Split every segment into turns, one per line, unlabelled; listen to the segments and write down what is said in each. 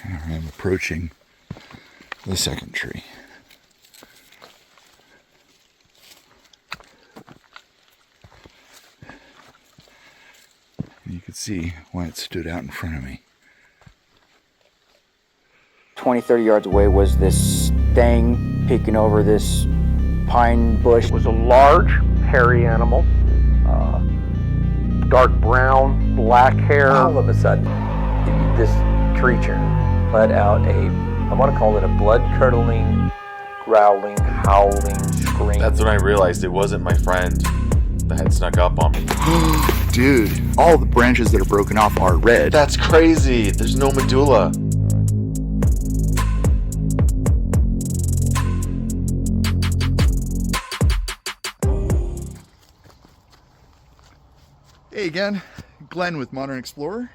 I'm approaching the second tree. You could see why it stood out in front of me.
20, 30 yards away was this thing peeking over this pine bush.
It was a large, hairy animal, dark brown, black hair.
All of a sudden, this creature let out I want to call it a blood-curdling, growling, howling scream.
That's when I realized it wasn't my friend that had snuck up on me.
Dude, all the branches that are broken off are red.
That's crazy. There's no medulla.
Hey again, Glenn with Modern Explorer.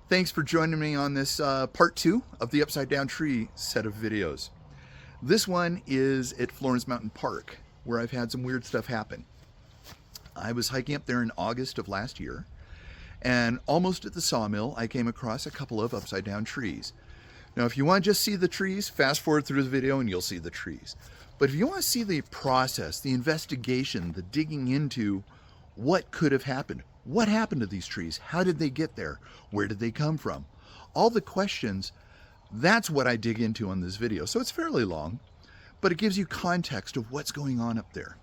Thanks for joining me on this part 2 of the Upside Down Tree set of videos. This one is at Florence Mountain Park, where I've had some weird stuff happen. I was hiking up there in August of last year, and almost at the sawmill, I came across a couple of upside down trees. Now, if you want to just see the trees, fast forward through the video and you'll see the trees. But if you want to see the process, the investigation, the digging into what could have happened, what happened to these trees, how did they get there, where did they come from, all the questions, that's what I dig into on this video. So it's fairly long, but it gives you context of what's going on up there.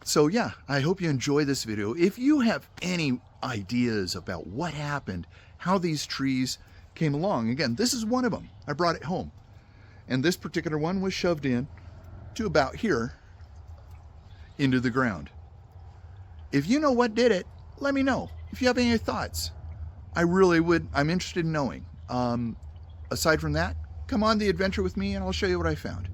So yeah, I hope you enjoy this video. If you have any ideas about what happened, how these trees came along, again, this is one of them. I brought it home. And this particular one was shoved in to about here into the ground. If you know what did it, let me know. If you have any thoughts, I really would, I'm interested in knowing. Aside from that, come on the adventure with me and I'll show you what I found.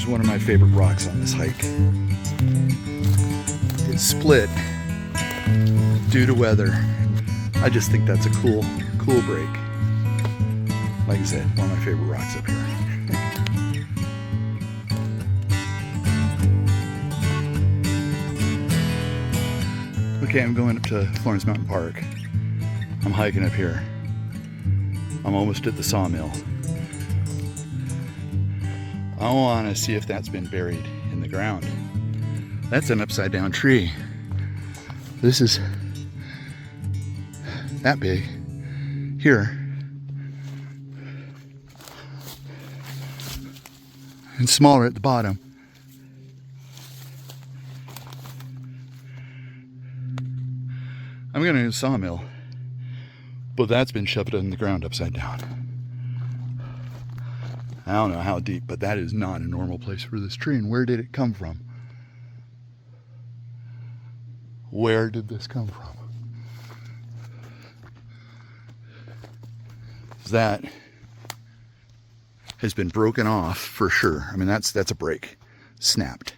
One of my favorite rocks on this hike. It's split due to weather. I just think that's a cool break. Like I said, one of my favorite rocks up here. Okay, I'm going up to Florence Mountain Park. I'm hiking up here. I'm almost at the sawmill. I want to see if that's been buried in the ground. That's an upside down tree. This is that big here. And smaller at the bottom. I'm going to do a sawmill, but that's been shoved in the ground upside down. I don't know how deep, but that is not a normal place for this tree. And where did it come from? Where did this come from? That has been broken off for sure. I mean, that's a break. Snapped.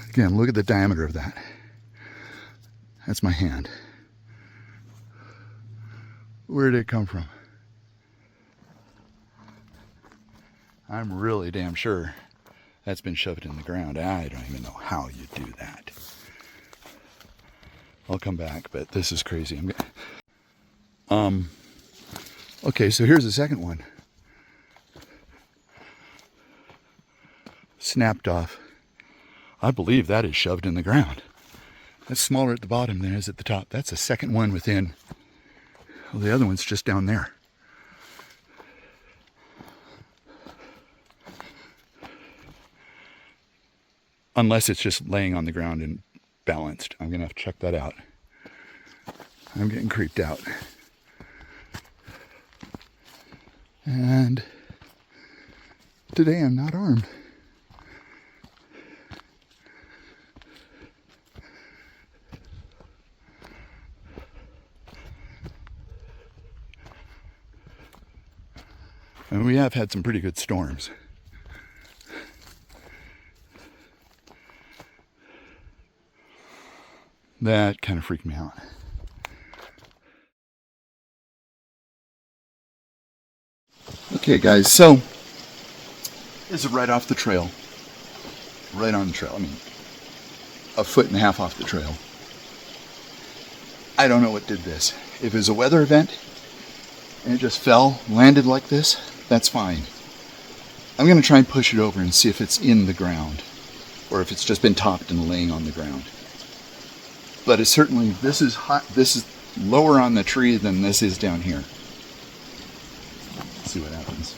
Again, look at the diameter of that. That's my hand. Where did it come from? I'm really damn sure that's been shoved in the ground. I don't even know how you do that. I'll come back, but this is crazy. Okay, so here's the second one. Snapped off. I believe that is shoved in the ground. That's smaller at the bottom than it is at the top. That's the second one within. Well, the other one's just down there. Unless it's just laying on the ground and balanced. I'm gonna have to check that out. I'm getting creeped out. And today I'm not armed. And we have had some pretty good storms. That kind of freaked me out. Okay guys, so this is right off the trail. Right on the trail. I mean, a foot and a half off the trail. I don't know what did this. If it was a weather event and it just fell, landed like this, that's fine. I'm going to try and push it over and see if it's in the ground or if it's just been topped and laying on the ground. But it's certainly, this is hot, this is lower on the tree than this is down here. Let's see what happens.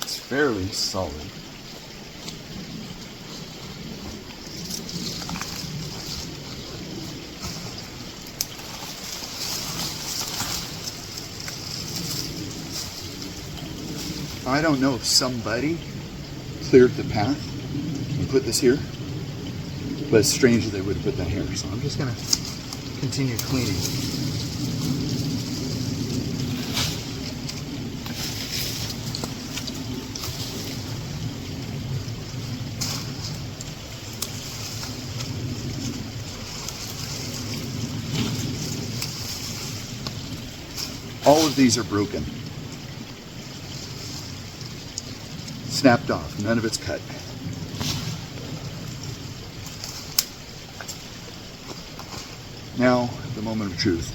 It's fairly solid. I don't know if somebody cleared the path and put this here, but it's strange that they would have put that here. So I'm just going to continue cleaning. All of these are broken. Snapped off, none of it's cut. Now, the moment of truth.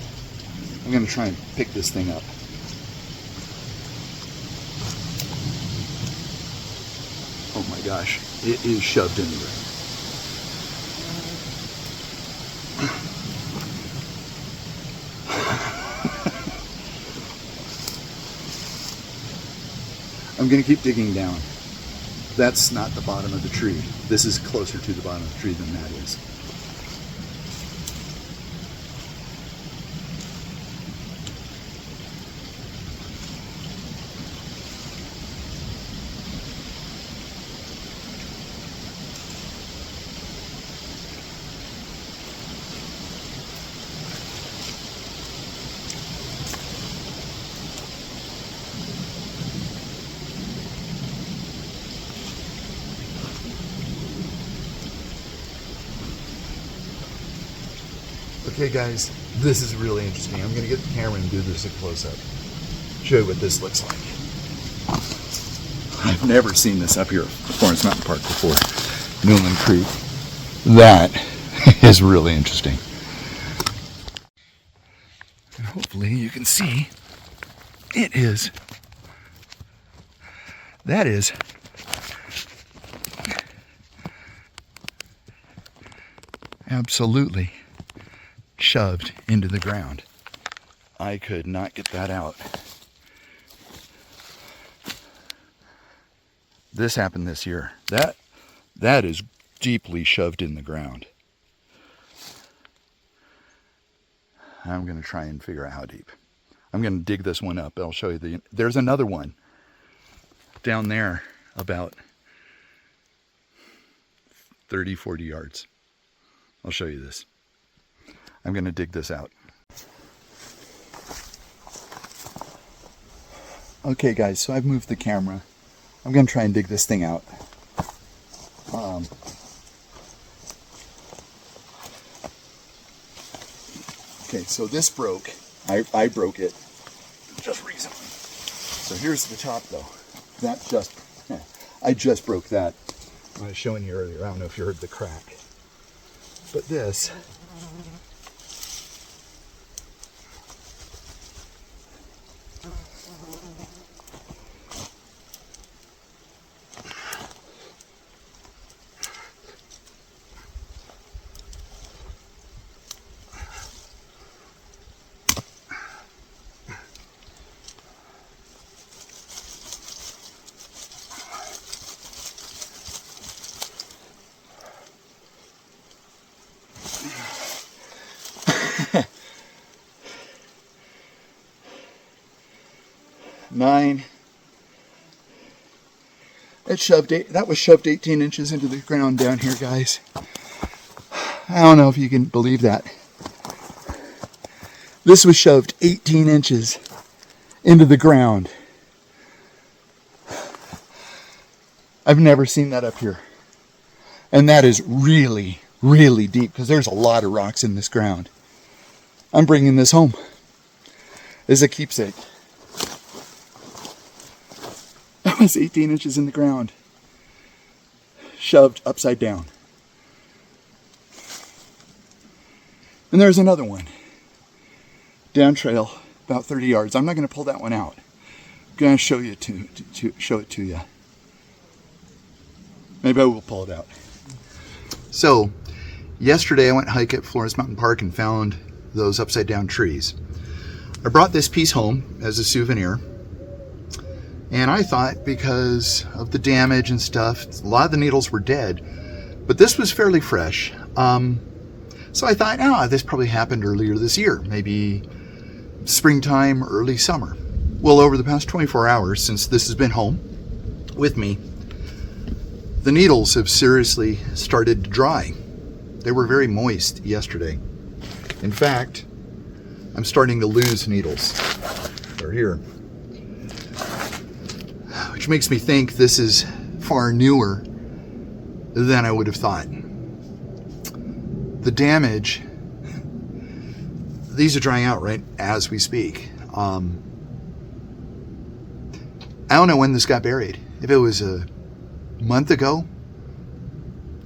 I'm going to try and pick this thing up. Oh my gosh, it is shoved in the ground. I'm going to keep digging down. That's not the bottom of the tree. This is closer to the bottom of the tree than that is. Okay guys, this is really interesting. I'm going to get the camera and do this at close-up. Show you what this looks like. I've never seen this up here at Florence Mountain Park before. Newlin Creek. That is really interesting. And hopefully you can see it is. That is absolutely shoved into the ground. I could not get that out. This happened this year. That is deeply shoved in the ground. I'm going to try and figure out how deep. I'm going to dig this one up. I'll show you there's another one down there about 30, 40 yards. I'll show you this. I'm going to dig this out. Okay guys, so I've moved the camera. I'm going to try and dig this thing out. Okay, so this broke. I broke it just recently. So here's the top though. I just broke that. I was showing you earlier. I don't know if you heard the crack. But this nine. That was shoved 18 inches into the ground down here, guys. I don't know if you can believe that. This was shoved 18 inches into the ground. I've never seen that up here. And that is really, really deep because there's a lot of rocks in this ground. I'm bringing this home as a keepsake. That was 18 inches in the ground, shoved upside down. And there's another one, down trail, about 30 yards. I'm not going to pull that one out. I'm going to show you show it to you. Maybe I will pull it out. So, yesterday I went hike at Florence Mountain Park and found those upside down trees. I brought this piece home as a souvenir. And I thought because of the damage and stuff, a lot of the needles were dead, but this was fairly fresh. So I thought, this probably happened earlier this year, maybe springtime, early summer. Well, over the past 24 hours since this has been home with me, the needles have seriously started to dry. They were very moist yesterday. In fact, I'm starting to lose needles. They're here. Which makes me think this is far newer than I would have thought. The damage, these are drying out right as we speak. I don't know when this got buried. If it was a month ago,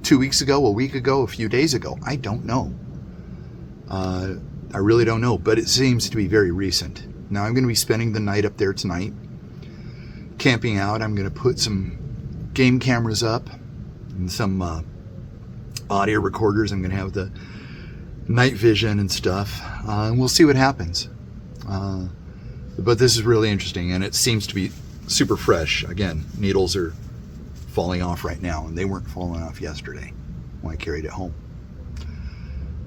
2 weeks ago, a week ago, a few days ago, I don't know. I really don't know, but it seems to be very recent. Now I'm going to be spending the night up there tonight, camping out. I'm going to put some game cameras up and some audio recorders. I'm going to have the night vision and stuff, and we'll see what happens. But this is really interesting, and it seems to be super fresh. Again, needles are falling off right now, and they weren't falling off yesterday when I carried it home.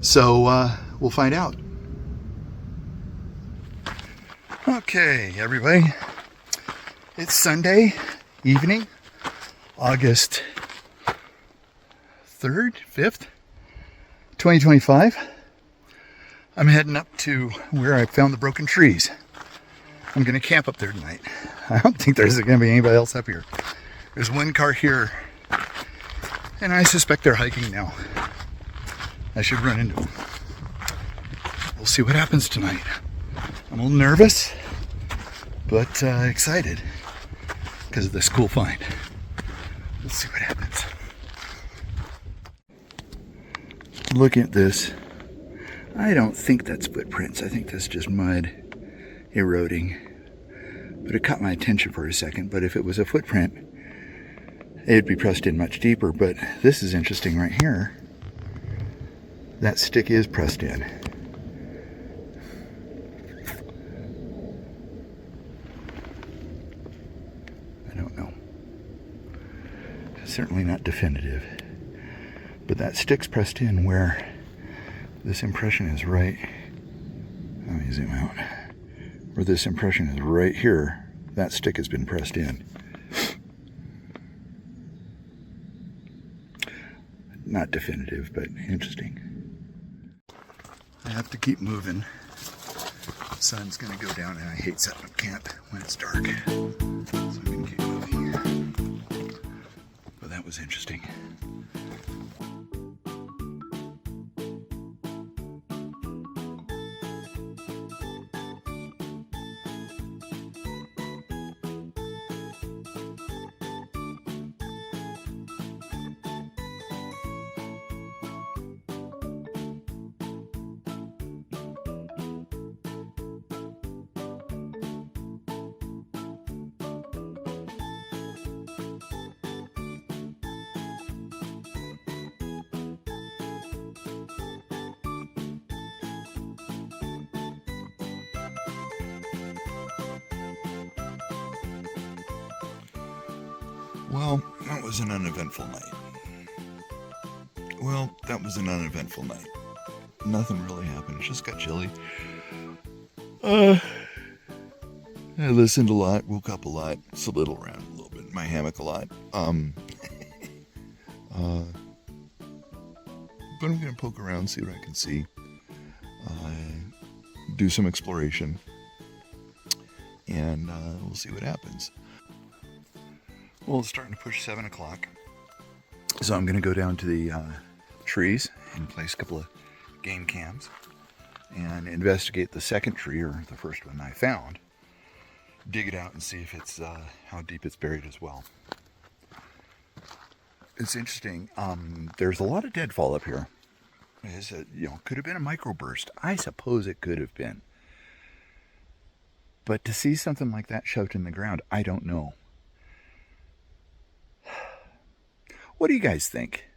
So we'll find out. Okay, everybody. It's Sunday evening, August 3rd, 5th, 2025. I'm heading up to where I found the broken trees. I'm going to camp up there tonight. I don't think there's going to be anybody else up here. There's one car here, and I suspect they're hiking now. I should run into them. We'll see what happens tonight. I'm a little nervous, but excited because of this cool find. Let's see what happens. Look at this. I don't think that's footprints. I think that's just mud eroding. But it caught my attention for a second. But if it was a footprint, it'd be pressed in much deeper. But this is interesting right here. That stick is pressed in. I don't know. It's certainly not definitive. But that stick's pressed in where this impression is right. Let me zoom out. Where this impression is right here, that stick has been pressed in. Not definitive, but interesting. I have to keep moving. The sun's gonna go down, and I hate setting up camp when it's dark. So I'm gonna keep moving. But that was interesting. Well, that was an uneventful night. Nothing really happened. It just got chilly. I listened a lot, woke up a lot, slid around a little bit in my hammock a lot. But I'm gonna poke around, see what I can see. Do some exploration, and we'll see what happens. Well, it's starting to push 7 o'clock, so I'm gonna go down to the trees and place a couple of game cams and investigate the second tree, or the first one I found. Dig it out and see if it's how deep it's buried as well. It's interesting. There's a lot of deadfall up here. Could have been a microburst. I suppose it could have been. But to see something like that shoved in the ground, I don't know. What do you guys think?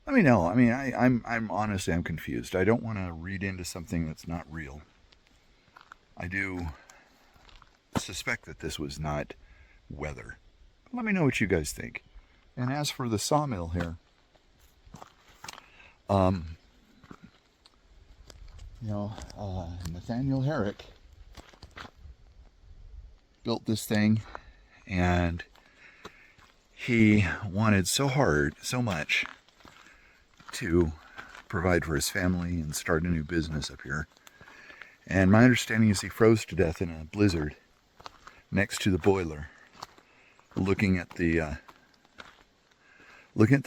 Let me know. I mean, I'm honestly, I'm confused. I don't want to read into something that's not real. I do suspect that this was not weather. Let me know what you guys think. And as for the sawmill here, Nathaniel Herrick built this thing, and he wanted so much to provide for his family and start a new business up here. And my understanding is he froze to death in a blizzard next to the boiler. Looking at the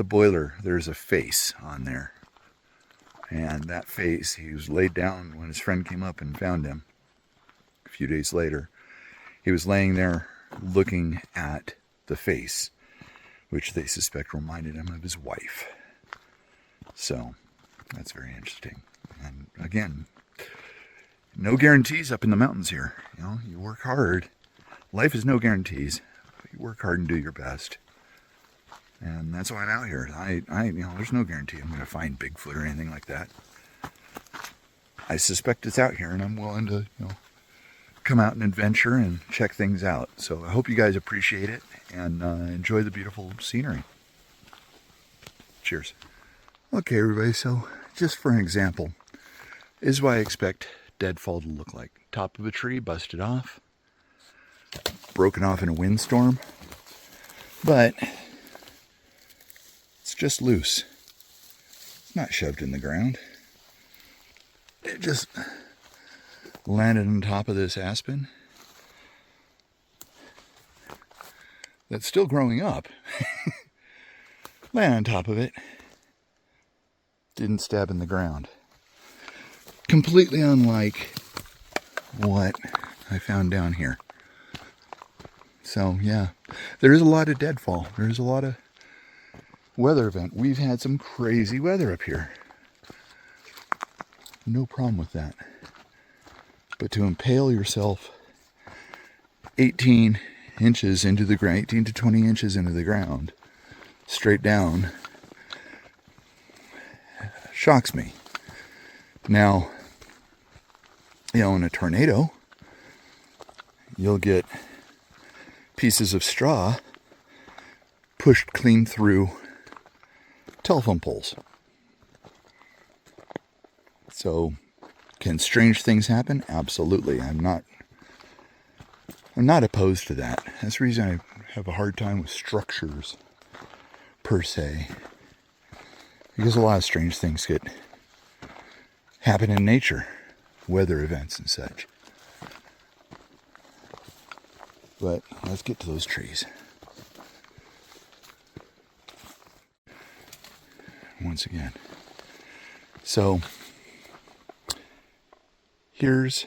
boiler, there's a face on there. And that face, he was laid down when his friend came up and found him a few days later. He was laying there looking at the face, which they suspect reminded him of his wife. So, that's very interesting. And again, no guarantees up in the mountains here. You work hard. Life is no guarantees, but you work hard and do your best. And that's why I'm out here. There's no guarantee I'm going to find Bigfoot or anything like that. I suspect it's out here, and I'm willing to, come out and adventure and check things out. So I hope you guys appreciate it and enjoy the beautiful scenery. Cheers. Okay, everybody. So just for an example, is what I expect deadfall to look like. Top of a tree busted off, broken off in a windstorm, but it's just loose. It's not shoved in the ground. It just landed on top of this aspen that's still growing up. Land on top of it. Didn't stab in the ground. Completely unlike what I found down here. So yeah, there is a lot of deadfall. There is a lot of weather event. We've had some crazy weather up here. No problem with that. But to impale yourself 18 inches into the ground, 18 to 20 inches into the ground, straight down, shocks me. Now, in a tornado, you'll get pieces of straw pushed clean through telephone poles. So, can strange things happen? Absolutely. I'm not opposed to that. That's the reason I have a hard time with structures per se, because a lot of strange things happen in nature, weather events and such. But let's get to those trees. Once again. So, here's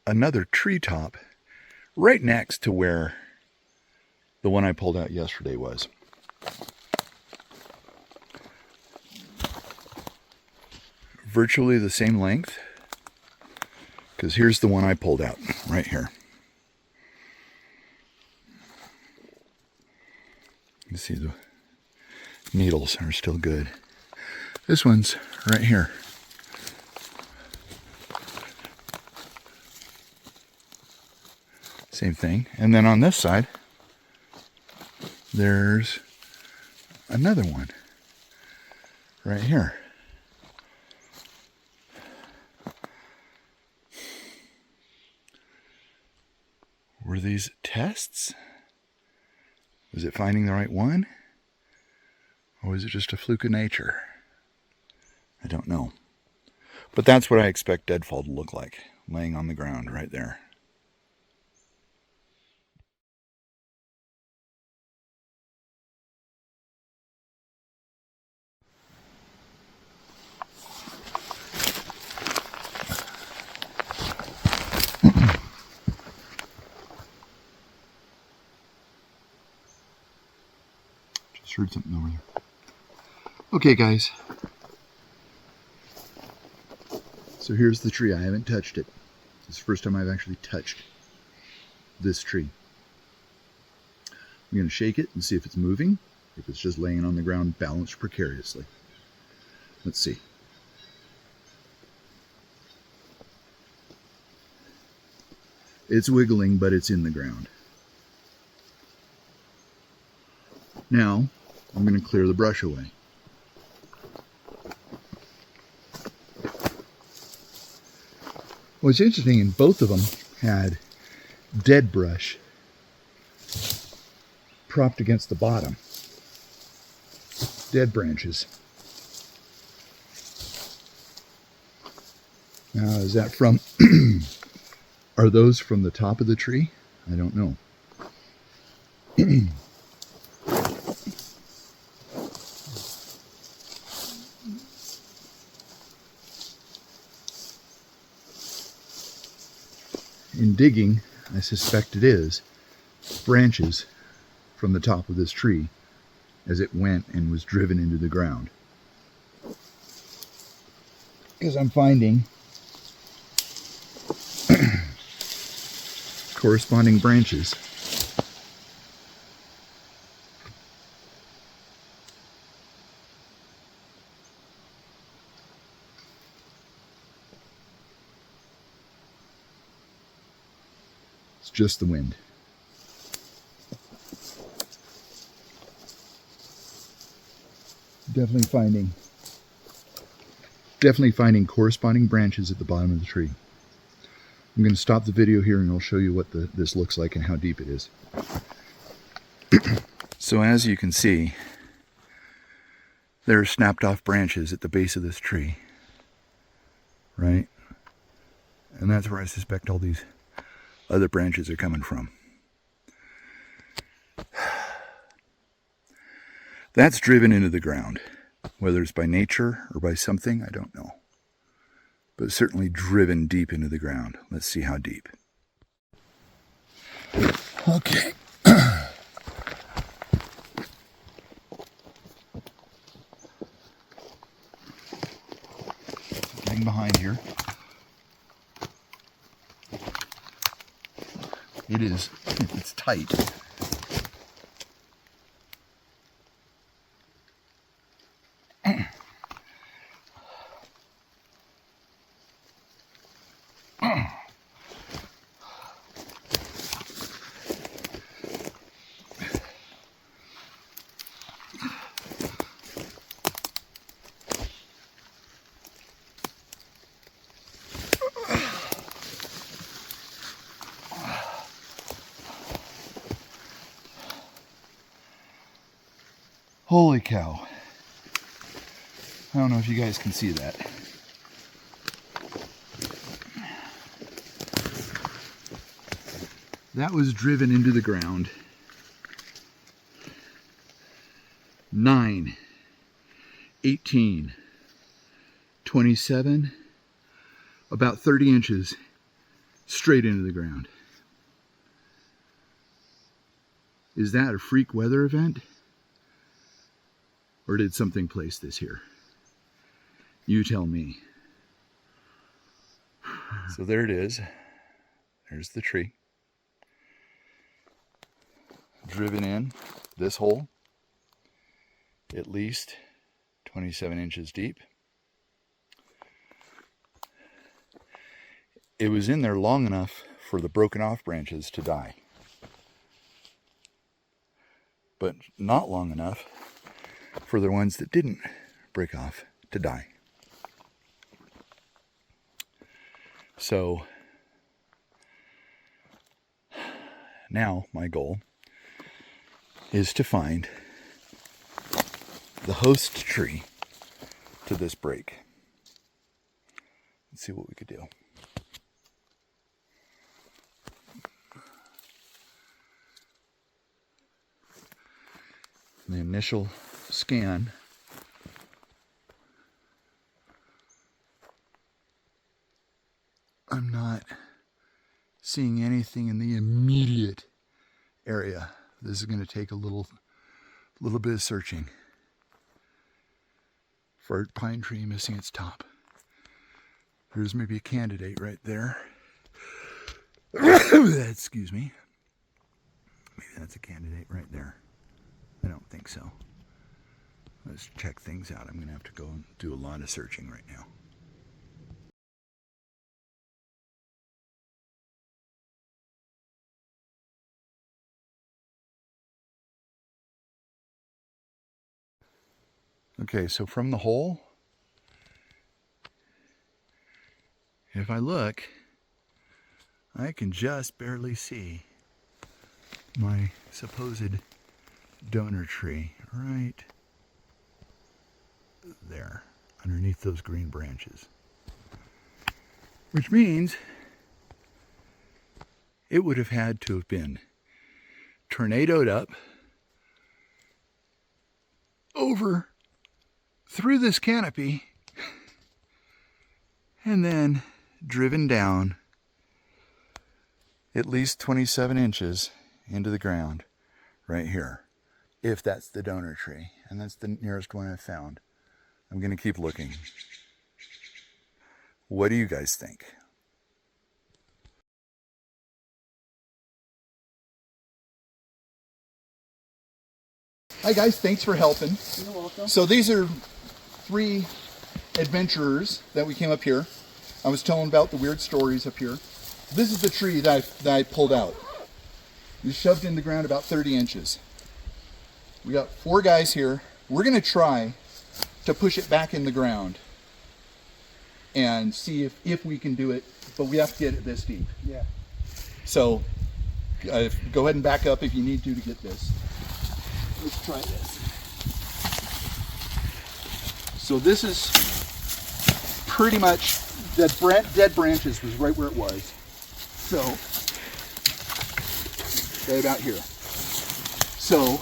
another treetop right next to where the one I pulled out yesterday was. Virtually the same length, because here's the one I pulled out right here. You see the needles are still good. This one's right here. Same thing. And then on this side, there's another one right here. Were these tests? Was it finding the right one? Or was it just a fluke of nature? I don't know. But that's what I expect deadfall to look like, laying on the ground right there. Just heard something over there. Okay, guys. So here's the tree. I haven't touched it. It's the first time I've actually touched this tree. I'm going to shake it and see if it's moving, if it's just laying on the ground balanced precariously. Let's see. It's wiggling, but it's in the ground. Now, I'm going to clear the brush away. What's interesting, in both of them had dead brush propped against the bottom. Dead branches. Now, is that from, are those from the top of the tree? I don't know. In digging, I suspect it is branches from the top of this tree as it went and was driven into the ground. Because I'm finding corresponding branches. It's just the wind. Definitely finding corresponding branches at the bottom of the tree. I'm going to stop the video here and I'll show you what this looks like and how deep it is. So as you can see, there are snapped off branches at the base of this tree, right? And that's where I suspect all these other branches are coming from. That's driven into the ground. Whether it's by nature or by something, I don't know. But it's certainly driven deep into the ground. Let's see how deep. Okay. Something behind here. It is. It's tight. Holy cow. I don't know if you guys can see that. That was driven into the ground 9, 18, 27, about 30 inches straight into the ground. Is that a freak weather event? Or did something place this here? You tell me. So there it is. There's the tree. Driven in this hole, at least 27 inches deep. It was in there long enough for the broken off branches to die. but not long enough for the ones that didn't break off to die. So now my goal is to find the host tree to this break. Let's see what we could do. The initial scan I'm not seeing anything in the immediate area. This is going to take a little bit of searching for a pine tree missing its top. There's maybe a candidate right there. Excuse me. Maybe that's a candidate right there. I don't think so. Let's check things out. I'm going to have to go and do a lot of searching right now. Okay, so from the hole, if I look, I can just barely see my supposed donor tree right there, underneath those green branches. Which means it would have had to have been tornadoed up over through this canopy and then driven down at least 27 inches into the ground right here, if that's the donor tree, and that's the nearest one I've found. I'm going to keep looking. What do you guys think? Hi guys, thanks for helping.
You're welcome.
So these are 3 adventurers that we came up here. I was telling about the weird stories up here. This is the tree that I pulled out. It was shoved in the ground about 30 inches. We got 4 guys here. We're going to try to push it back in the ground and see if we can do it, but we have to get it this deep.
Yeah.
So go ahead and back up if you need to get this. Let's try this. So this is pretty much, that dead branches was right where it was. So, right about here. So,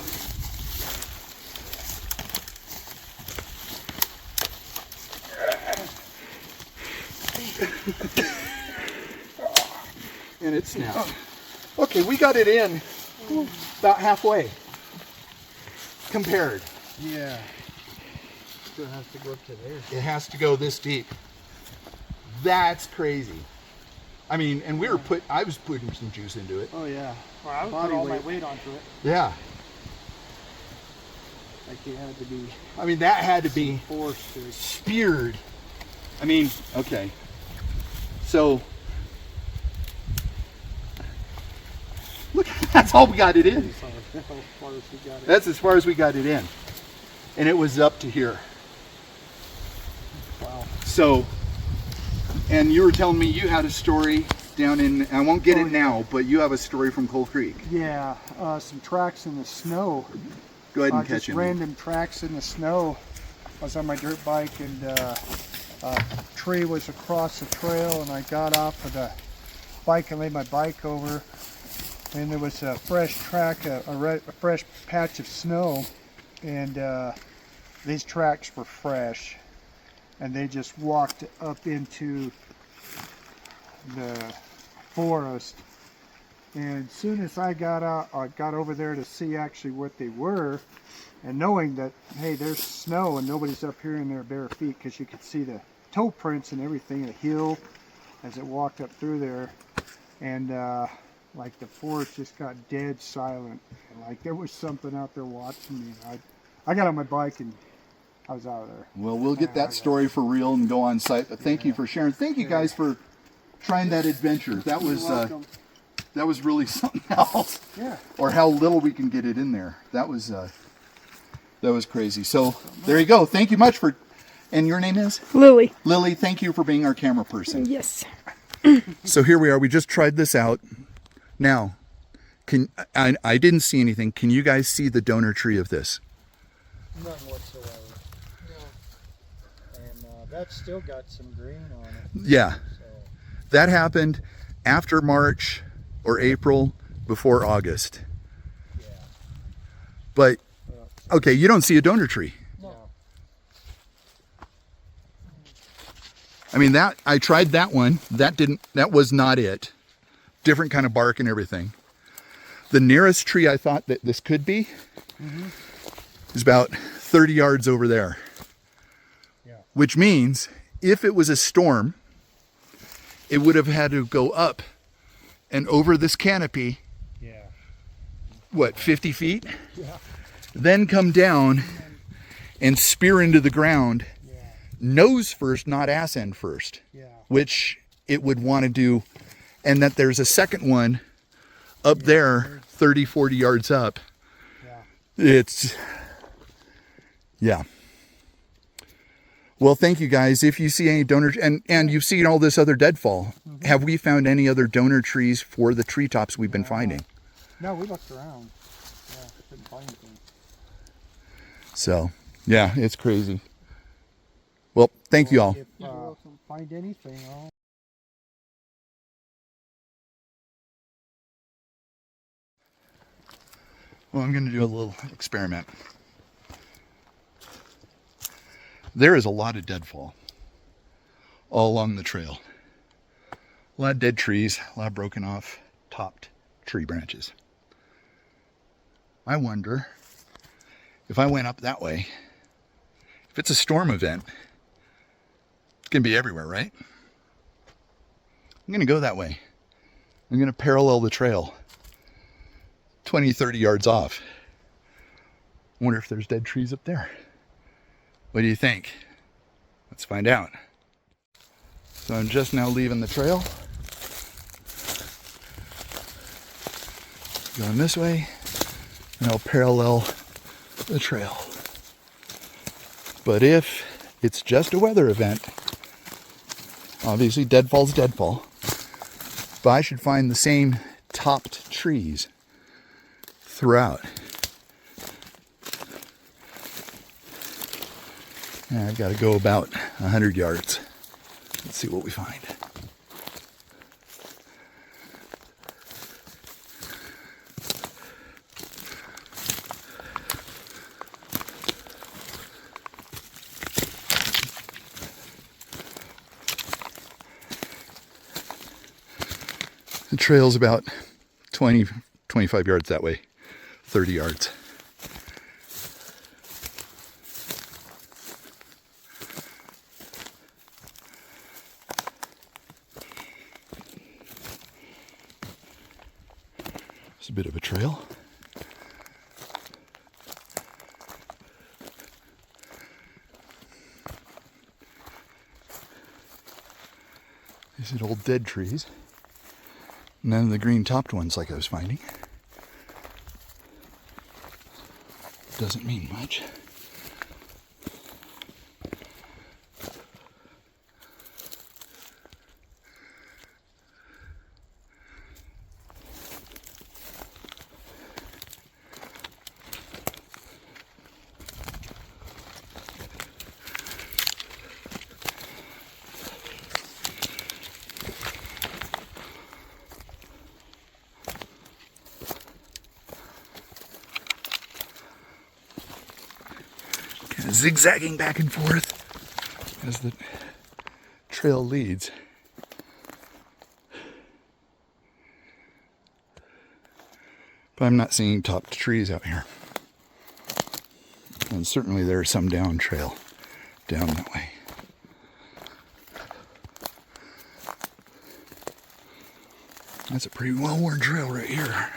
and it snapped. Okay, we got it in about halfway compared.
Yeah. Still has to go up to there.
It has to go this deep. That's crazy. I mean, and I was putting some juice into it.
Oh yeah. Well, I would put all my weight onto it.
Yeah.
Like it had to be.
I mean, that had to be
forced to.
speared. I mean, okay. So, look, that's all we got it in. That's as far as we got it in. And it was up to here.
Wow.
So, and you were telling me you had a story down in, I won't get it now, but you have a story from Coal Creek.
Yeah, some tracks in the snow.
Go ahead and catch
just
him.
Random tracks in the snow. I was on my dirt bike and a tree was across the trail, and I got off of the bike and laid my bike over, and there was a fresh track, a fresh patch of snow, and these tracks were fresh, and they just walked up into the forest. And as soon as I got out, I got over there to see actually what they were, and knowing that, hey, there's snow and nobody's up here in their bare feet, because you could see the toe prints and everything, the hill as it walked up through there, and like the forest just got dead silent, and like there was something out there watching me. I got on my bike and I was out of there.
Well, we'll get that story for real and go on site, but thank you for sharing. Thank you guys for trying that adventure. That was that was really something else.
Yeah.
Or how little we can get it in there. That was crazy. So there you go. Thank you much for, and your name is?
Lily.
Lily, thank you for being our camera person.
Yes.
So here we are. We just tried this out. Now, I didn't see anything. Can you guys see the donor tree of this?
None whatsoever. No. And that's still got some green on it.
Yeah.
So.
That happened after March or April, before August.
Yeah.
But, okay, you don't see a donor tree.
No.
I mean, I tried that one. That was not it. Different kind of bark and everything. The nearest tree I thought that this could be is about 30 yards over there.
Yeah.
Which means if it was a storm, it would have had to go up and over this canopy.
Yeah.
What, 50 feet?
Yeah.
Then come down and spear into the ground,
Yeah.
nose first, not ass end first,
Yeah.
which it would want to do. And that there's a second one up there, 30, 40 yards up.
Yeah.
Yeah. Well, thank you guys. If you see any donor, and you've seen all this other deadfall, have we found any other donor trees for the treetops we've been finding?
No, we looked around. Yeah, couldn't find anything.
So, yeah, it's crazy. Well, thank you all.
If find anything, I'll...
Well, I'm going to do a little experiment. There is a lot of deadfall all along the trail. A lot of dead trees, a lot of broken off, topped tree branches. I wonder if I went up that way, if it's a storm event, it's going to be everywhere, right? I'm going to go that way. I'm going to parallel the trail 20, 30 yards off. I wonder if there's dead trees up there. What do you think? Let's find out. So I'm just now leaving the trail. Going this way, and I'll parallel the trail. But if it's just a weather event, obviously deadfall's deadfall, but I should find the same topped trees throughout. And I've got to go about 100 yards. Let's see what we find. The trail's about 20, 25 yards that way, 30 yards. It's a bit of a trail. These are old dead trees. And then the green topped ones like I was finding. Doesn't mean much. Zigzagging back and forth as the trail leads. But I'm not seeing topped trees out here. And certainly there are some down trail down that way. That's a pretty well-worn trail right here.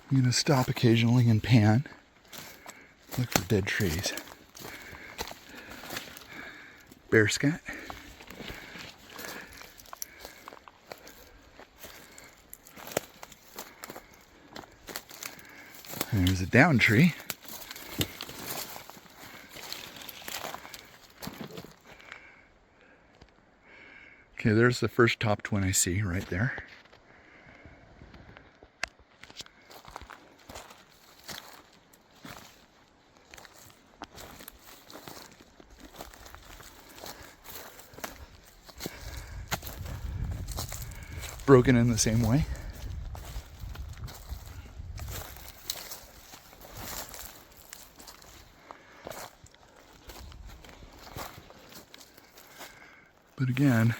I'm going to stop occasionally and pan, look for dead trees. bear scat. There's a down tree. Okay, there's the first topped one I see right there. Broken in the same way. But again,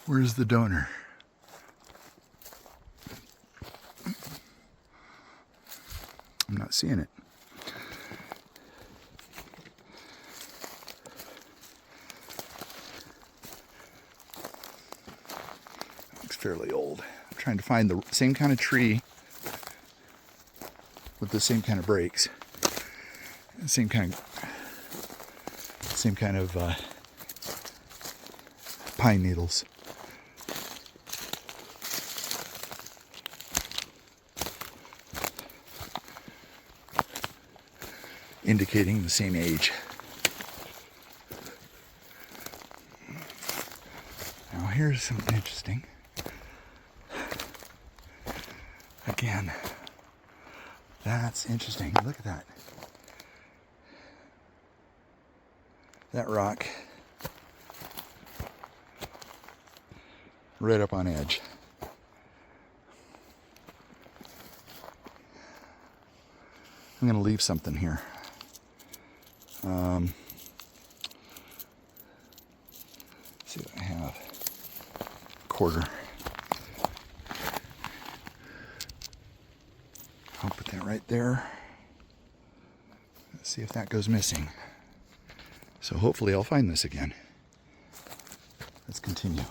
where's the donor? I'm not seeing it. Looks fairly old. I'm trying to find the same kind of tree with the same kind of breaks, same kind of pine needles. Indicating the same age. Now here's something interesting. Again, that's interesting. Look at that. That rock right up on edge. I'm going to leave something here. See what I have. Quarter. I'll put that right there. Let's see if that goes missing. So hopefully I'll find this again. Let's continue.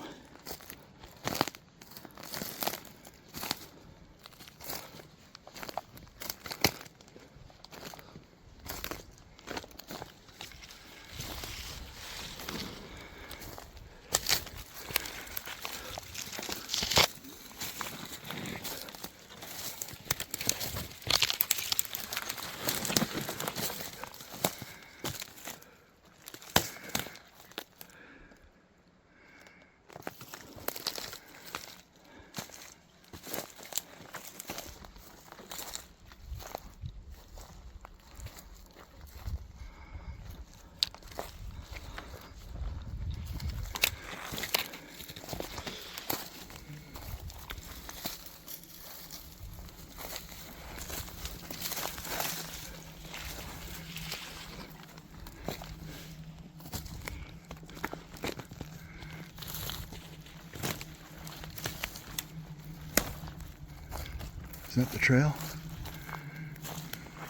Is that the trail?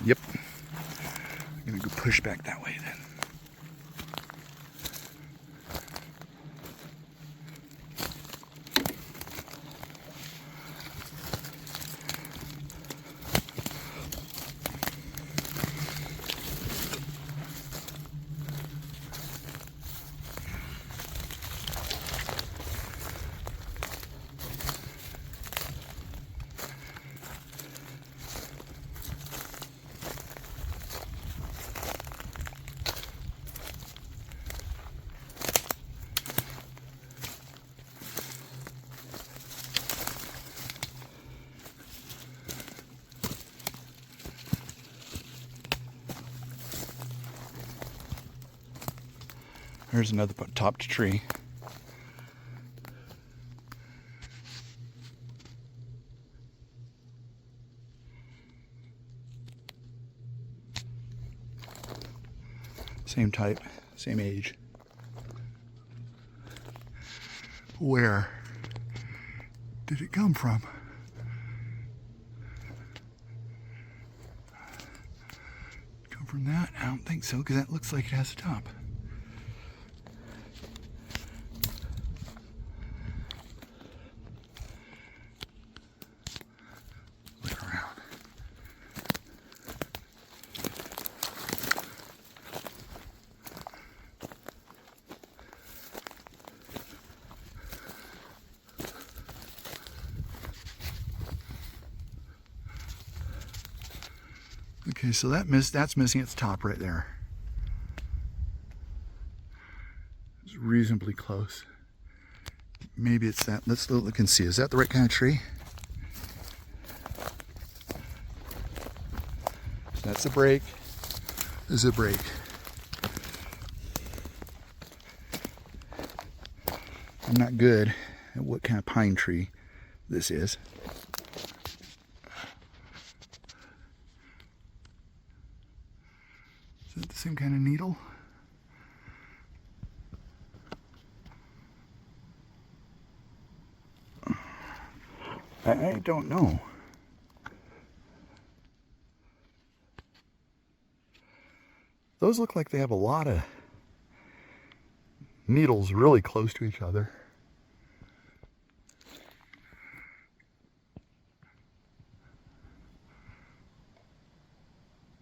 Yep. I'm gonna go push back that way then. Here's another topped tree. Same type, same age. Where did it come from? Come from that? I don't think so, because that looks like it has a top. Okay, so that's missing its top right there. It's reasonably close. Maybe it's that. Let's look and see. Is that the right kind of tree? That's a break. This is a break. I'm not good at what kind of pine tree this is. Is that the same kind of needle? I don't know. Those look like they have a lot of needles really close to each other.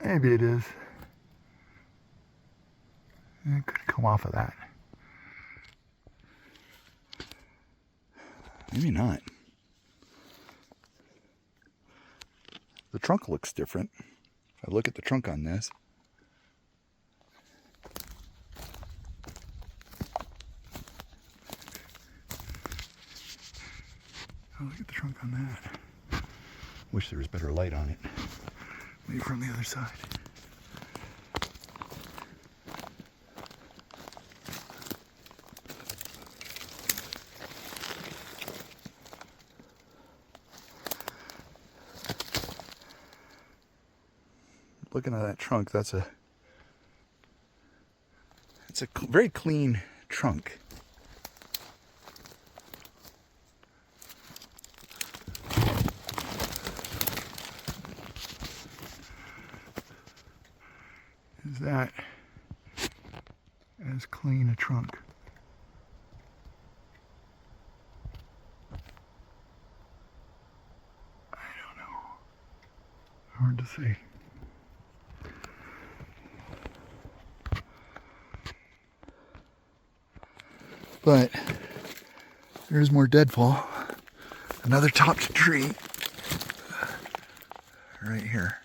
Maybe it is. It could come off of that. Maybe not. The trunk looks different. If I look at the trunk on this. Oh, look at the trunk on that. Wish there was better light on it. Maybe from the other side. Looking at that trunk, it's a very clean trunk. Is that as clean a trunk? I don't know. Hard to say. But there's more deadfall. Another topped tree right here.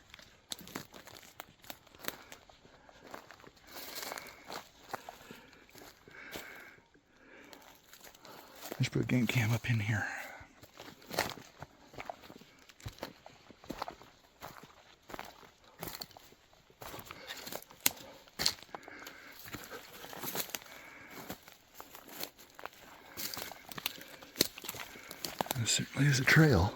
Let's put a game cam up in here. There certainly is a trail.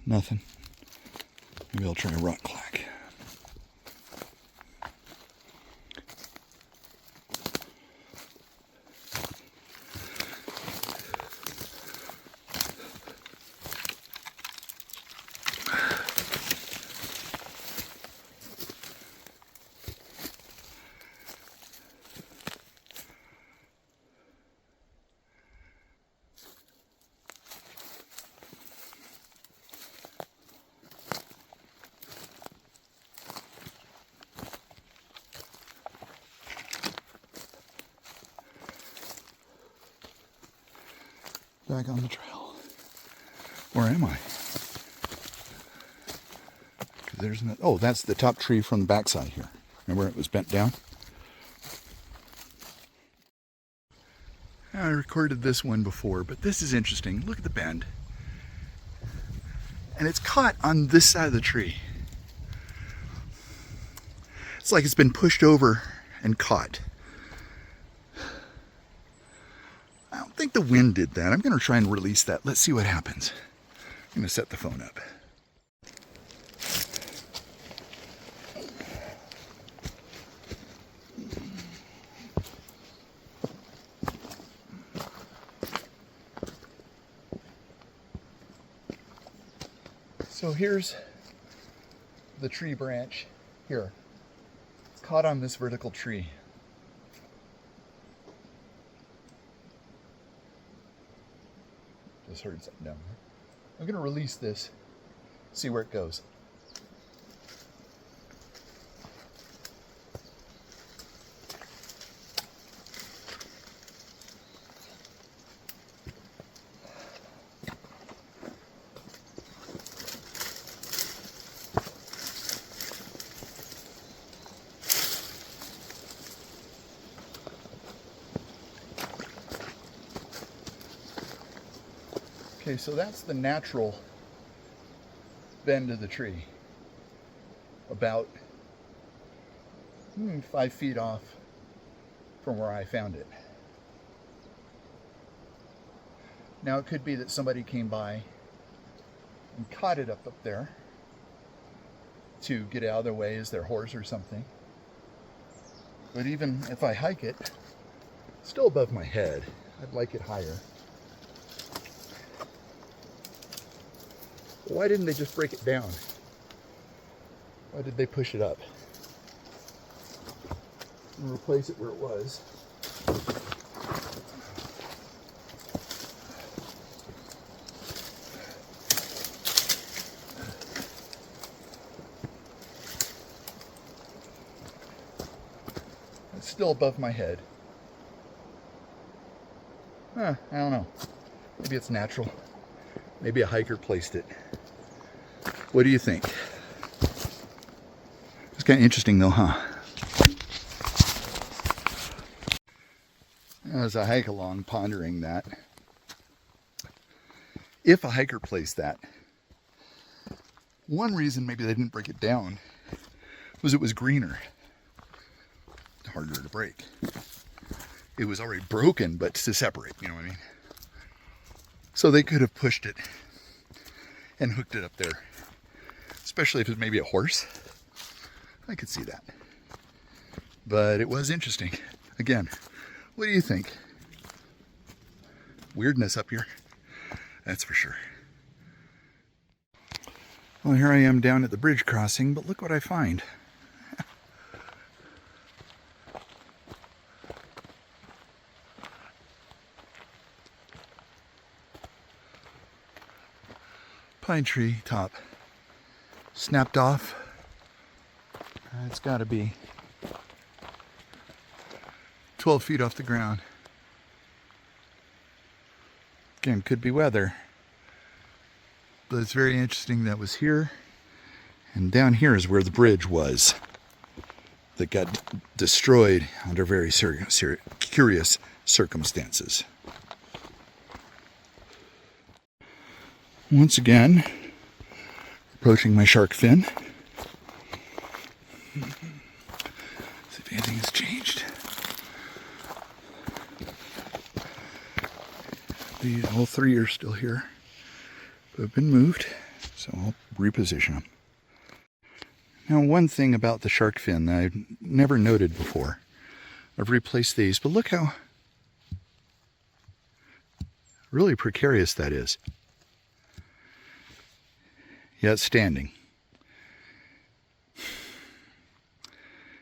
Nothing. Maybe I'll try a rock clack. Back on the trail. Where am I? 'Cause there's no, oh, that's the top tree from the backside here. Remember it was bent down? I recorded this one before, but this is interesting. Look at the bend. And it's caught on this side of the tree. It's like it's been pushed over and caught. I don't think the wind did that. I'm going to try and release that. Let's see what happens. I'm going to set the phone up. So here's the tree branch here. It's caught on this vertical tree. Just heard something down there. I'm going to release this, see where it goes. Okay, so that's the natural bend of the tree, about 5 feet off from where I found it. Now it could be that somebody came by and caught it up there to get out of their way as their horse or something. But even if I hike it, it's still above my head. I'd like it higher. Why didn't they just break it down? Why did they push it up? And replace it where it was. It's still above my head. I don't know. Maybe it's natural. Maybe a hiker placed it. What do you think? It's kind of interesting though, huh? As I hike along, pondering that, if a hiker placed that, one reason maybe they didn't break it down was it was greener, harder to break. It was already broken, but to separate, you know what I mean? So they could have pushed it and hooked it up there, especially if it's maybe a horse. I could see that. But it was interesting. Again, what do you think? Weirdness up here, that's for sure. Well, here I am down at the bridge crossing, but look what I find. Pine tree top snapped off. It's got to be 12 feet off the ground. Again, could be weather, but it's very interesting that was here, and down here is where the bridge was that got destroyed under very curious circumstances. Once again, approaching my shark fin. See if anything has changed. All three are still here, but have been moved, so I'll reposition them. Now, one thing about the shark fin that I've never noted before, I've replaced these, but look how really precarious that is. Yeah, it's standing.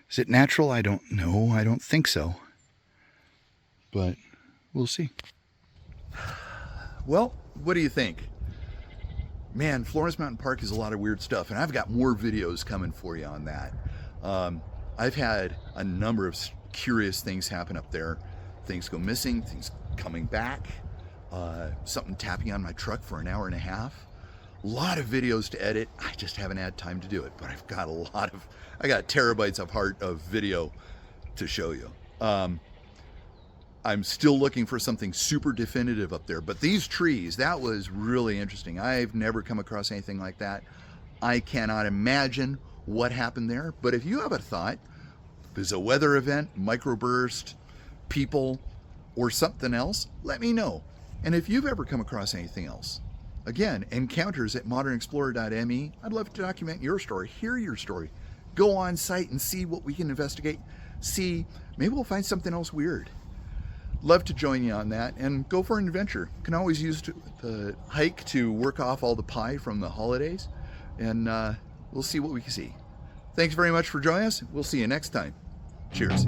Is it natural? I don't know. I don't think so. But we'll see. Well, what do you think? Man, Florence Mountain Park is a lot of weird stuff, and I've got more videos coming for you on that. I've had a number of curious things happen up there. Things go missing, things coming back, something tapping on my truck for an hour and a half. A lot of videos to edit. I just haven't had time to do it, but I've got I got terabytes of video to show you. I'm still looking for something super definitive up there, but these trees, that was really interesting. I've never come across anything like that. I cannot imagine what happened there, but if you have a thought, if there's a weather event, microburst, people, or something else, let me know. And if you've ever come across anything else, again, encounters at modernexplorer.me. I'd love to document your story, hear your story, go on site and see what we can investigate. See, maybe we'll find something else weird. Love to join you on that and go for an adventure. Can always use the hike to work off all the pie from the holidays. and we'll see what we can see. Thanks very much for joining us. We'll see you next time. Cheers.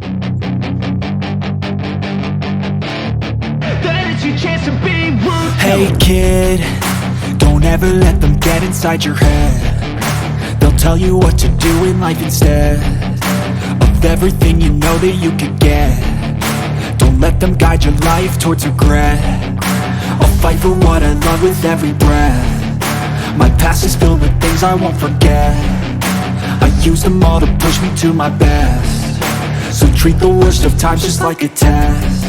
Hey kid, don't ever let them get inside your head. They'll tell you what to do in life instead of everything you know that you could get. Don't let them guide your life towards regret. I'll fight for what I love with every breath. My past is filled with things I won't forget. I use them all to push me to my best. So treat the worst of times just like a test.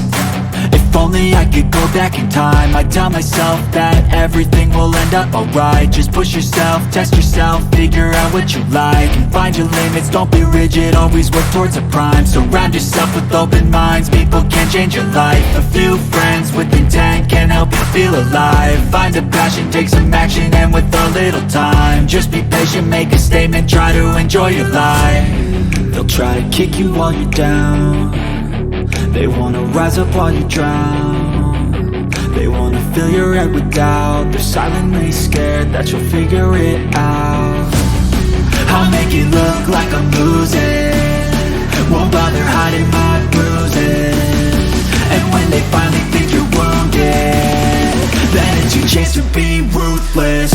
If only I could go back in time, I'd tell myself that everything will end up alright. Just push yourself, test yourself, figure out what you like, and find your limits, don't be rigid, always work towards a prime. Surround yourself with open minds, people can change your life. A few friends with intent can help you feel alive. Find a passion, take some action, and with a little time, just be patient, make a statement, try to enjoy your life. They'll try to kick you while you're down. They wanna rise up while you drown. They wanna fill your head with doubt. They're silently scared that you'll figure it out. I'll make it look like I'm losing, won't bother hiding my bruises. And when they finally think you're wounded, then it's your chance to be ruthless.